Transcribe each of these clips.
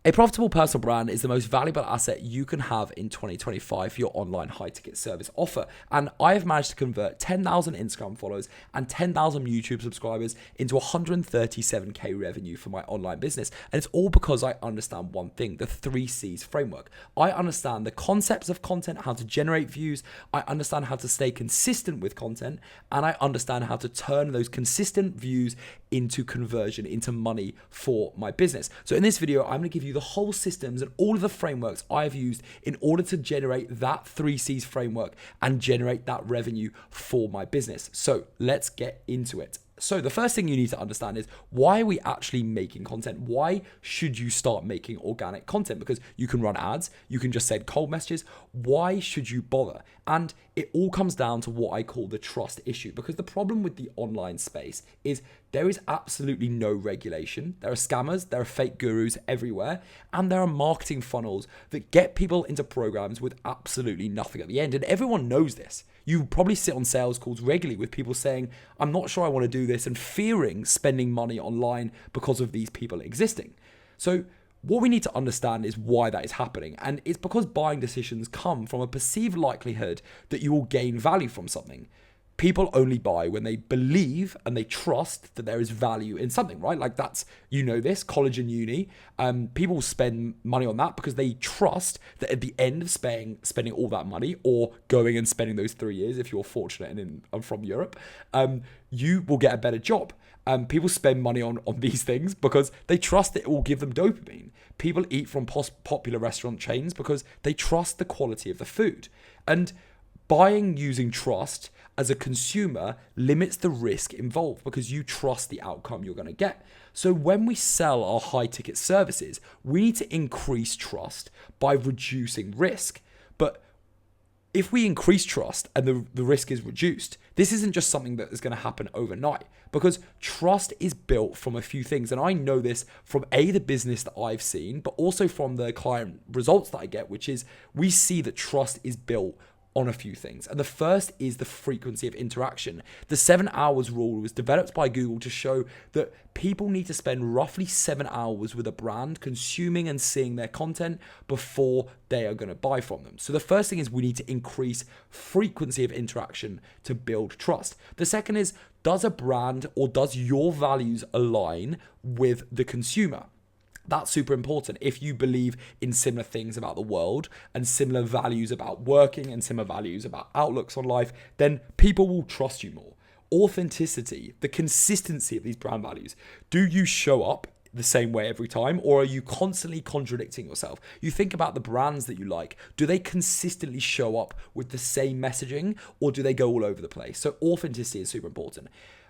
A profitable personal brand is the most valuable asset you can have in 2025 for your online high ticket service offer. And I have managed to convert 10,000 Instagram followers and 10,000 YouTube subscribers into 137K revenue for my online business. And it's all because I understand one thing, the 3Cs framework. I understand the concepts of content, how to generate views. I understand how to stay consistent with content. And I understand how to turn those consistent views into conversion, into money for my business. So in this video, I'm going to give you the whole systems and all of the frameworks I've used in order to generate that 3Cs framework and generate that revenue for my business. So let's get into it. So the first thing you need to understand is, why are we actually making content? Why should you start making organic content? Because you can run ads, you can just send cold messages. Why should you bother? And it all comes down to what I call the trust issue, because the problem with the online space is there is absolutely no regulation. There are scammers, there are fake gurus everywhere, and there are marketing funnels that get people into programs with absolutely nothing at the end. And everyone knows this. You probably sit on sales calls regularly with people saying, I'm not sure I want to do this, and fearing spending money online because of these people existing. So what we need to understand is why that is happening. And it's because buying decisions come from a perceived likelihood that you will gain value from something. People only buy when they believe and they trust that there is value in something, right? Like that's, this, college and uni. People spend money on that because they trust that at the end of spending all that money, or going and spending those 3 years, if you're fortunate and from Europe, you will get a better job. People spend money on these things because they trust that it will give them dopamine. People eat from popular restaurant chains because they trust the quality of the food. And buying using trust as a consumer limits the risk involved because you trust the outcome you're going to get. So when we sell our high ticket services, we need to increase trust by reducing risk. But if we increase trust and the risk is reduced, this isn't just something that is going to happen overnight, because trust is built from a few things. And I know this from the business that I've seen, but also from the client results that I get, which is we see that trust is built on a few things. And the first is the frequency of interaction. The 7 hours rule was developed by Google to show that people need to spend roughly 7 hours with a brand consuming and seeing their content before they are going to buy from them. So the first thing is we need to increase frequency of interaction to build trust. The second is, does a brand or does your values align with the consumer? That's super important. If you believe in similar things about the world and similar values about working and similar values about outlooks on life, then people will trust you more. Authenticity, the consistency of these brand values. Do you show up the same way every time, or are you constantly contradicting yourself? You think about the brands that you like. Do they consistently show up with the same messaging, or do they go all over the place? So authenticity is super important.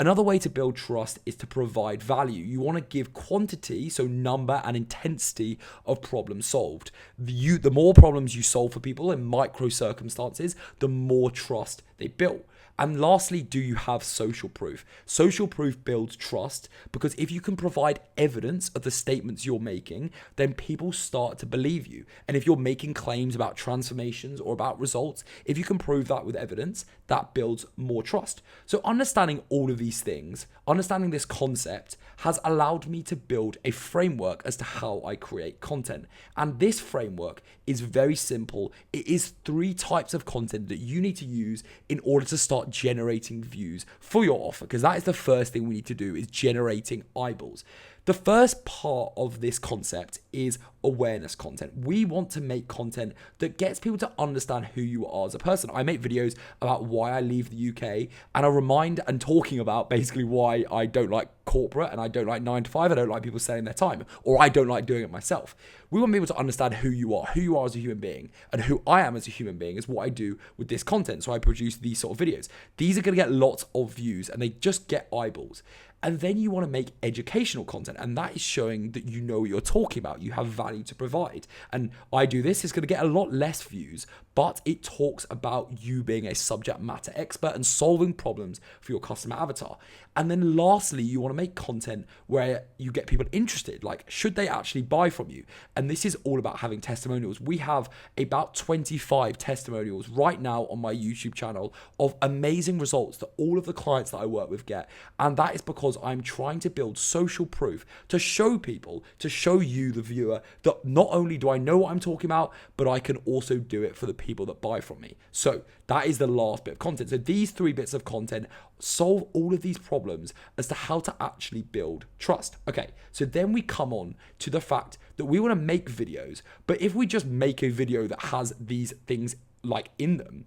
Another way to build trust is to provide value. You want to give quantity, so number and intensity of problems solved. The more problems you solve for people in micro circumstances, the more trust they build. And lastly, do you have social proof? Social proof builds trust because if you can provide evidence of the statements you're making, then people start to believe you. And if you're making claims about transformations or about results, if you can prove that with evidence, that builds more trust. So understanding all of these things, understanding this concept has allowed me to build a framework as to how I create content. And this framework is very simple. It is 3 types of content that you need to use in order to start generating views for your offer, because that is the first thing we need to do, is generating eyeballs. The first part of this concept is awareness content. We want to make content that gets people to understand who you are as a person. I make videos about why I leave the UK, and I remind and talking about basically why I don't like corporate and I don't like 9 to 5. I don't like people selling their time, or I don't like doing it myself. We want people to understand who you are as a human being, and who I am as a human being is what I do with this content. So I produce these sort of videos. These are going to get lots of views and they just get eyeballs. And then you want to make educational content, and that is showing that you know what you're talking about. You have value to provide. And I do this, it's going to get a lot less views, but it talks about you being a subject matter expert and solving problems for your customer avatar. And then lastly, you want to make content where you get people interested, like should they actually buy from you? And this is all about having testimonials. We have about 25 testimonials right now on my YouTube channel of amazing results that all of the clients that I work with get. And that is because because I'm trying to build social proof to show people, to show you, the viewer, that not only do I know what I'm talking about, but I can also do it for the people that buy from me. So that is the last bit of content. So these 3 bits of content solve all of these problems as to how to actually build trust. Okay, so then we come on to the fact that we want to make videos, but if we just make a video that has these things like in them,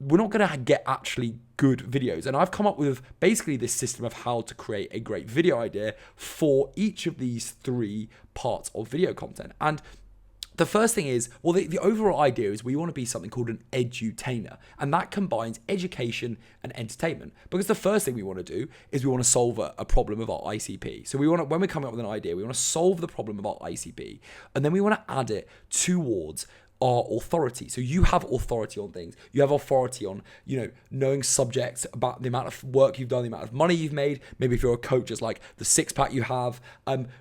we're not going to get actually good videos. And I've come up with basically this system of how to create a great video idea for each of these 3 parts of video content. And the first thing is, well, the overall idea is we want to be something called an edutainer, and that combines education and entertainment. Because the first thing we want to do is we want to solve a problem of our ICP. So we want to, when we're coming up with an idea, we want to solve the problem of our ICP, and then we want to add it towards our authority. So you have authority on things. You have authority on, knowing subjects about the amount of work you've done, the amount of money you've made. Maybe if you're a coach, it's like the 6-pack you have,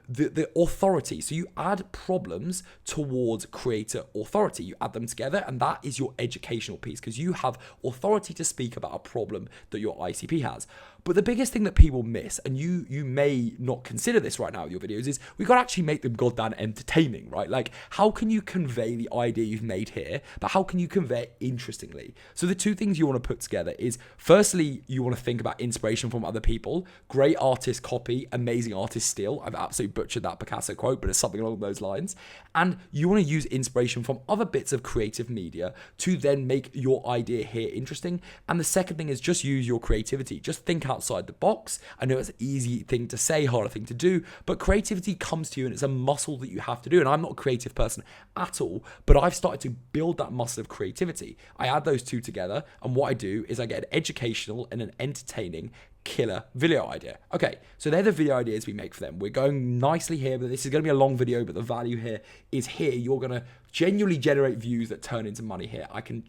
the authority. So you add problems towards creator authority. You add them together, and that is your educational piece, because you have authority to speak about a problem that your ICP has. But the biggest thing that people miss, and you may not consider this right now with your videos, is we gotta actually make them goddamn entertaining, right? Like, how can you convey the idea you've made here, but how can you convey it interestingly? So the 2 things you want to put together is, firstly, you want to think about inspiration from other people. Great artists copy, amazing artists steal. I've absolutely butchered that Picasso quote, but it's something along those lines. And you want to use inspiration from other bits of creative media to then make your idea here interesting. And the second thing is just use your creativity. Just think outside the box. I know it's an easy thing to say, harder thing to do, but creativity comes to you and it's a muscle that you have to do. And I'm not a creative person at all, but I've started to build that muscle of creativity. I add those 2 together, and what I do is I get an educational and an entertaining killer video idea. Okay, so they're the video ideas we make for them. We're going nicely here, but this is going to be a long video, but the value here is here. You're going to genuinely generate views that turn into money here. I can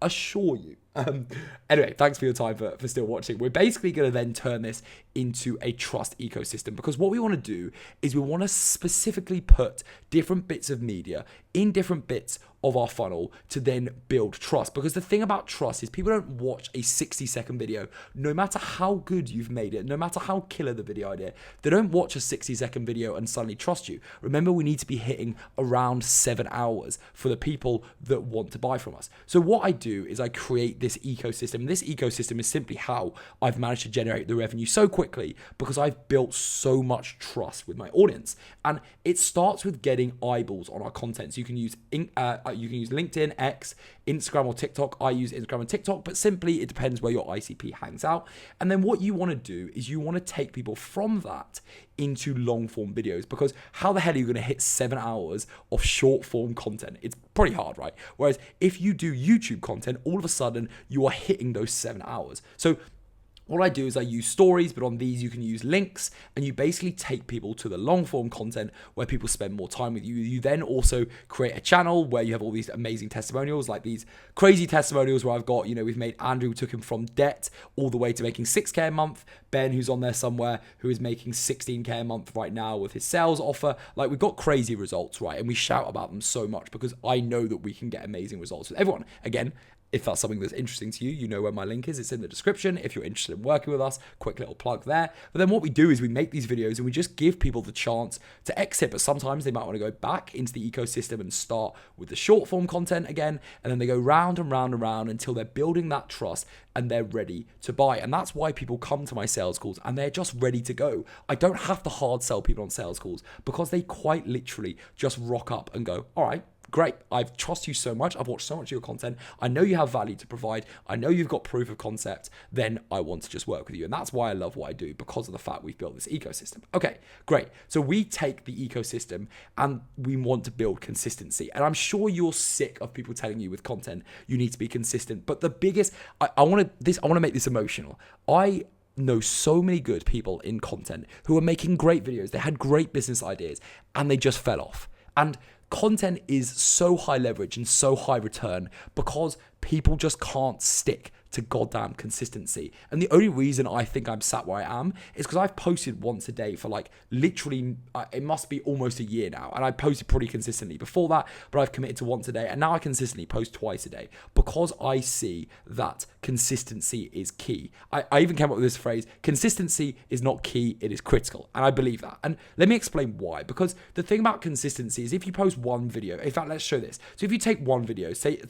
assure you. Anyway, thanks for your time for still watching. We're basically going to then turn this into a trust ecosystem, because what we want to do is we want to specifically put different bits of media in different bits of our funnel to then build trust. Because the thing about trust is people don't watch a 60-second video, no matter how good you've made it, no matter how killer the video idea, they don't watch a 60-second video and suddenly trust you. Remember, we need to be hitting around 7 hours for the people that want to buy from us. So what I do is I create this ecosystem. This ecosystem is simply how I've managed to generate the revenue so quickly, because I've built so much trust with my audience. And it starts with getting eyeballs on our content. So you can use LinkedIn, X, Instagram, or TikTok. I use Instagram and TikTok, but simply it depends where your ICP hangs out. And then what you want to do is you want to take people from that into long form videos, because how the hell are you going to hit 7 hours of short form content? It's pretty hard, right? Whereas if you do YouTube content, all of a sudden you are hitting those 7 hours. So what I do is I use stories, but on these you can use links, and you basically take people to the long form content where people spend more time with you. You then also create a channel where you have all these amazing testimonials, like these crazy testimonials where I've got, we've made Andrew, who took him from debt all the way to making 6K a month. Ben, who's on there somewhere, who is making 16K a month right now with his sales offer. Like, we've got crazy results, right? And we shout about them so much because I know that we can get amazing results with everyone. Again, if that's something that's interesting to you, you know where my link is. It's in the description. If you're interested in working with us, quick little plug there. But then what we do is we make these videos and we just give people the chance to exit. But sometimes they might want to go back into the ecosystem and start with the short form content again. And then they go round and round and round until they're building that trust and they're ready to buy. And that's why people come to my sales calls and they're just ready to go. I don't have to hard sell people on sales calls, because they quite literally just rock up and go, all right, great, I trust you so much. I've watched so much of your content. I know you have value to provide. I know you've got proof of concept. Then I want to just work with you. And that's why I love what I do, because of the fact we've built this ecosystem. Okay, great. So we take the ecosystem and we want to build consistency. And I'm sure you're sick of people telling you with content, you need to be consistent. But the biggest, I want to make this emotional. I know so many good people in content who are making great videos. They had great business ideas and they just fell off. And content is so high leverage and so high return because people just can't stick to goddamn consistency. And the only reason I think I'm sat where I am is because I've posted once a day for like literally, it must be almost a year now. And I posted pretty consistently before that, but I've committed to once a day. And now I consistently post twice a day because I see that consistency is key. I even came up with this phrase, consistency is not key, it is critical. And I believe that. And let me explain why. Because the thing about consistency is if you post one video, in fact, let's show this. So if you take one video, say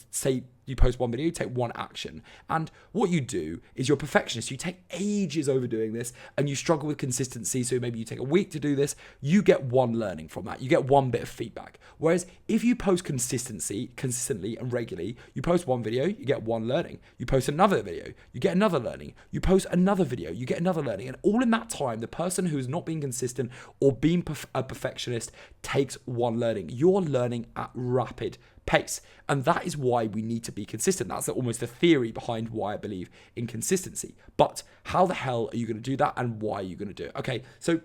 you post one video, you take one action. And what you do is you're a perfectionist. You take ages overdoing this and you struggle with consistency. So maybe you take a week to do this. You get one learning from that. You get one bit of feedback. Whereas if you post consistently and regularly, you post one video, you get one learning. You post another video, you get another learning. You post another video, you get another learning. And all in that time, the person who's not being consistent or being a perfectionist takes one learning. You're learning at rapid pace. And that is why we need to be consistent. That's almost the theory behind why I believe in consistency. But how the hell are you going to do that, and why are you going to do it? Okay, so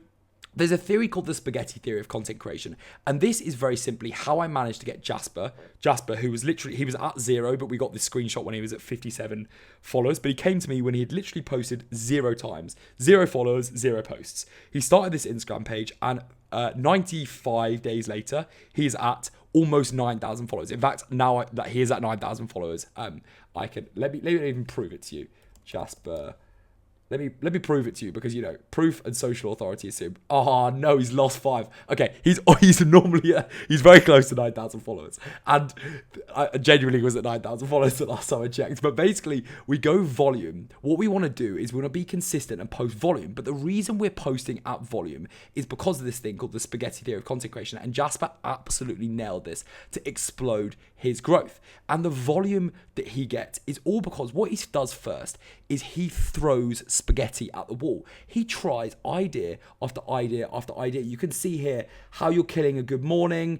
there's a theory called the spaghetti theory of content creation. And this is very simply how I managed to get Jasper, who was literally, he was at 0, but we got this screenshot when he was at 57 followers. But he came to me when he had literally posted 0 times, 0 followers, 0 posts. He started this Instagram page, and 95 days later, he's at almost 9,000 followers. In fact, now that he is at 9,000 followers, I can let me even prove it to you, Jasper. Let me prove it to you, because, you know, proof and social authority assume. Oh no, he's lost 5. Okay, he's normally he's very close to 9,000 followers, and I genuinely was at 9,000 followers the last time I checked. But basically, we go volume. What we want to do is we want to be consistent and post volume. But the reason we're posting at volume is because of this thing called the spaghetti theory of content creation. And Jasper absolutely nailed this to explode his growth. And the volume that he gets is all because what he does first is he throws spaghetti at the wall. He tries idea after idea after idea. You can see here how you're killing a good morning,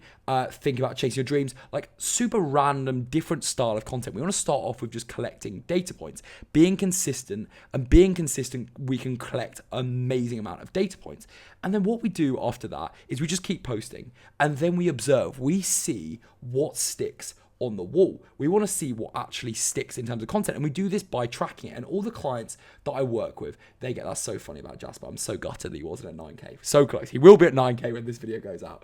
think about chasing your dreams, like super random, different style of content. We want to start off with just collecting data points, being consistent, and being consistent, we can collect an amazing amount of data points. And then what we do after that is we just keep posting, and then we observe, we see what sticks on the wall. We want to see what actually sticks in terms of content, and we do this by tracking it. And all the clients that I work with, they get, that's so funny about Jasper. I'm so gutted that he wasn't at 9K. So close. He will be at 9K when this video goes out.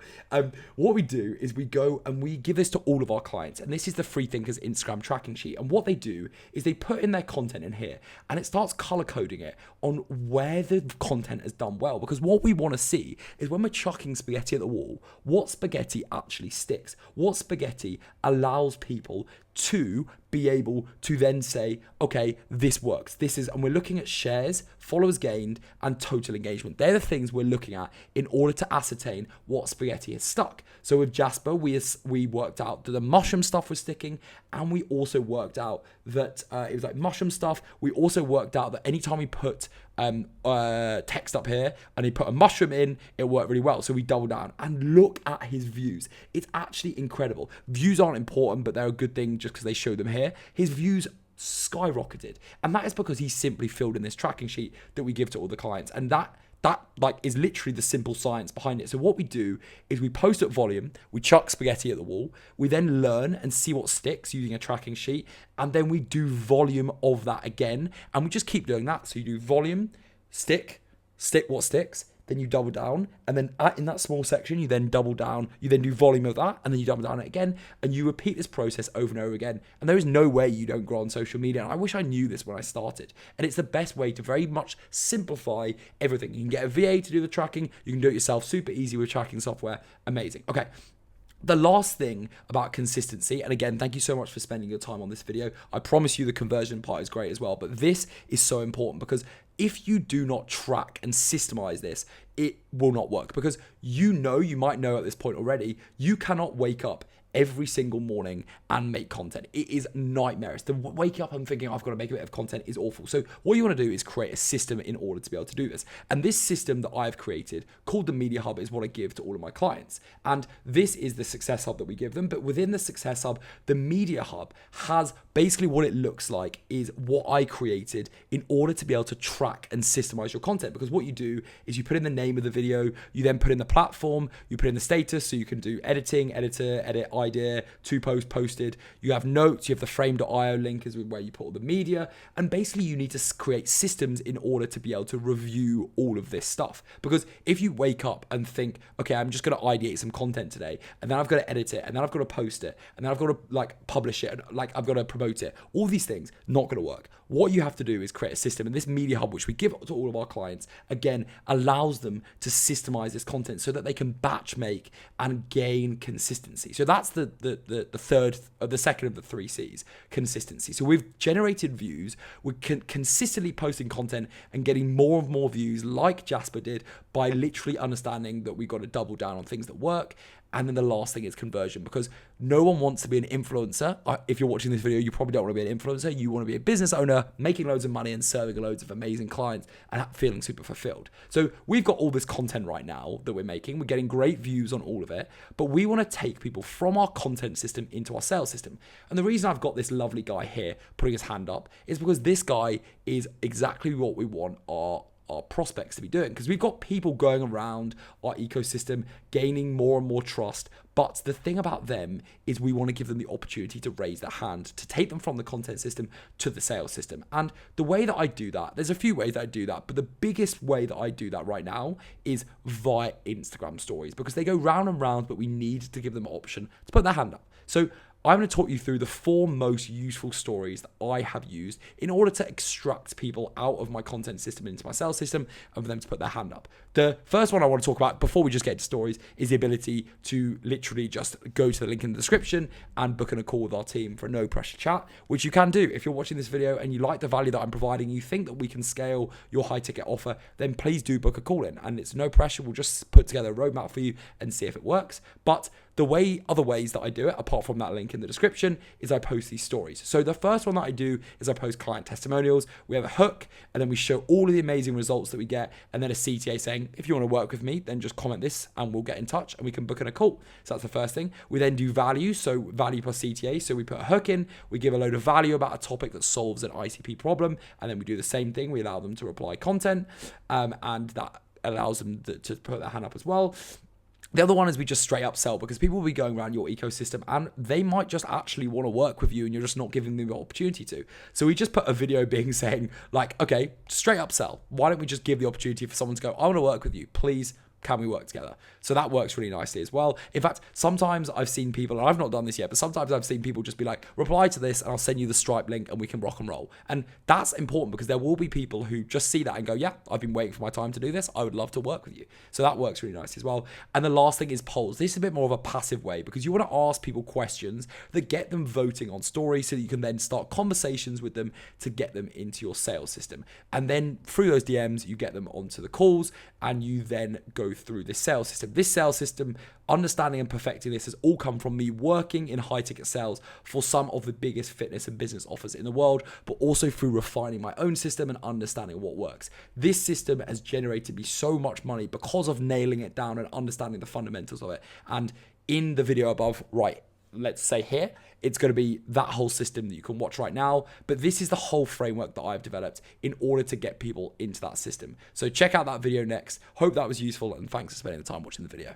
What we do is we go and we give this to all of our clients, and this is the Free Thinkers Instagram tracking sheet. And what they do is they put in their content in here, and it starts color coding it on where the content has done well. Because what we want to see is when we're chucking spaghetti at the wall, what spaghetti actually sticks, what spaghetti allows people to be able to then say, okay, this works. This is, and we're looking at shares, followers gained, and total engagement. They're the things we're looking at in order to ascertain what spaghetti is stuck. So with Jasper, we worked out that the mushroom stuff was sticking, and we also worked out that it was like mushroom stuff. We also worked out that anytime we put text up here and he put a mushroom in, it worked really well. So we doubled down, and look at his views. It's actually incredible. Views aren't important, but they're a good thing just because they show them here. His views skyrocketed, and that is because he simply filled in this tracking sheet that we give to all the clients, and that like is literally the simple science behind it. So what we do is we post at volume, we chuck spaghetti at the wall, we then learn and see what sticks using a tracking sheet, and then we do volume of that again, and we just keep doing that. So you do volume, stick what sticks, then you double down, and then in that small section, you then double down, you then do volume of that, and then you double down it again, and you repeat this process over and over again. And there is no way you don't grow on social media. And I wish I knew this when I started. And it's the best way to very much simplify everything. You can get a VA to do the tracking, you can do it yourself, super easy with tracking software, amazing. Okay. The last thing about consistency, and again, thank you so much for spending your time on this video. I promise you the conversion part is great as well, but this is so important because if you do not track and systemize this, it will not work, because you might know at this point already, you cannot wake up every single morning and make content. It is nightmarish. The waking up and thinking I've got to make a bit of content is awful. So what you want to do is create a system in order to be able to do this. And this system that I've created called the Media Hub is what I give to all of my clients. And this is the Success Hub that we give them. But within the Success Hub, the Media Hub has basically what it looks like is what I created in order to be able to track and systemize your content. Because what you do is you put in the name of the video. You then put in the platform, you put in the status, so you can do editing, editor, edit idea, to post, posted. You have notes, you have the frame.io link is where you put all the media. And basically you need to create systems in order to be able to review all of this stuff. Because if you wake up and think, okay, I'm just going to ideate some content today, and then I've got to edit it, and then I've got to post it, and then I've got to like publish it, and like I've got to promote it, all these things, not going to work. What you have to do is create a system, and this Media Hub, which we give to all of our clients, again, allows them to systemize this content so that they can batch make and gain consistency. So that's the second of the 3 C's, consistency. So we've generated views, we're consistently posting content and getting more and more views like Jasper did by literally understanding that we've got to double down on things that work. And then the last thing is conversion, because no one wants to be an influencer. If you're watching this video, you probably don't want to be an influencer. You want to be a business owner, making loads of money and serving loads of amazing clients and feeling super fulfilled. So we've got all this content right now that we're making. We're getting great views on all of it, but we want to take people from our content system into our sales system. And the reason I've got this lovely guy here putting his hand up is because this guy is exactly what we want our prospects to be doing, because we've got people going around our ecosystem gaining more and more trust. But the thing about them is we want to give them the opportunity to raise their hand, to take them from the content system to the sales system. And the way that I do that, there's a few ways that I do that, but the biggest way that I do that right now is via Instagram stories, because they go round and round, but we need to give them an option to put their hand up. So I'm going to talk you through the 4 most useful stories that I have used in order to extract people out of my content system into my sales system and for them to put their hand up. The first one I want to talk about before we just get to stories is the ability to literally just go to the link in the description and book in a call with our team for a no pressure chat, which you can do. If you're watching this video and you like the value that I'm providing, you think that we can scale your high ticket offer, then please do book a call in, and it's no pressure. We'll just put together a roadmap for you and see if it works. But other ways that I do it, apart from that link in the description, is I post these stories. So the first one that I do is I post client testimonials. We have a hook, and then we show all of the amazing results that we get, and then a CTA saying, if you want to work with me, then just comment this and we'll get in touch and we can book in a call. So that's the first thing. We then do value, so value plus CTA. So we put a hook in, we give a load of value about a topic that solves an ICP problem, and then we do the same thing. We allow them to reply content, and that allows them to put their hand up as well. The other one is we just straight up sell, because people will be going around your ecosystem and they might just actually want to work with you and you're just not giving them the opportunity to. So we just put a video being saying like, okay, straight up sell. Why don't we just give the opportunity for someone to go, I want to work with you, please. Can we work together? So that works really nicely as well. In fact, sometimes I've seen people, and I've not done this yet, but sometimes I've seen people just be like, reply to this and I'll send you the Stripe link and we can rock and roll. And that's important, because there will be people who just see that and go, yeah, I've been waiting for my time to do this. I would love to work with you. So that works really nicely as well. And the last thing is polls. This is a bit more of a passive way, because you want to ask people questions that get them voting on stories so that you can then start conversations with them to get them into your sales system. And then through those DMs, you get them onto the calls and you then go through this sales system. This sales system, understanding and perfecting this, has all come from me working in high ticket sales for some of the biggest fitness and business offers in the world, but also through refining my own system and understanding what works. This system has generated me so much money because of nailing it down and understanding the fundamentals of it. And in the video above, right, let's say here, it's going to be that whole system that you can watch right now. But this is the whole framework that I've developed in order to get people into that system. So check out that video next. Hope that was useful, and thanks for spending the time watching the video.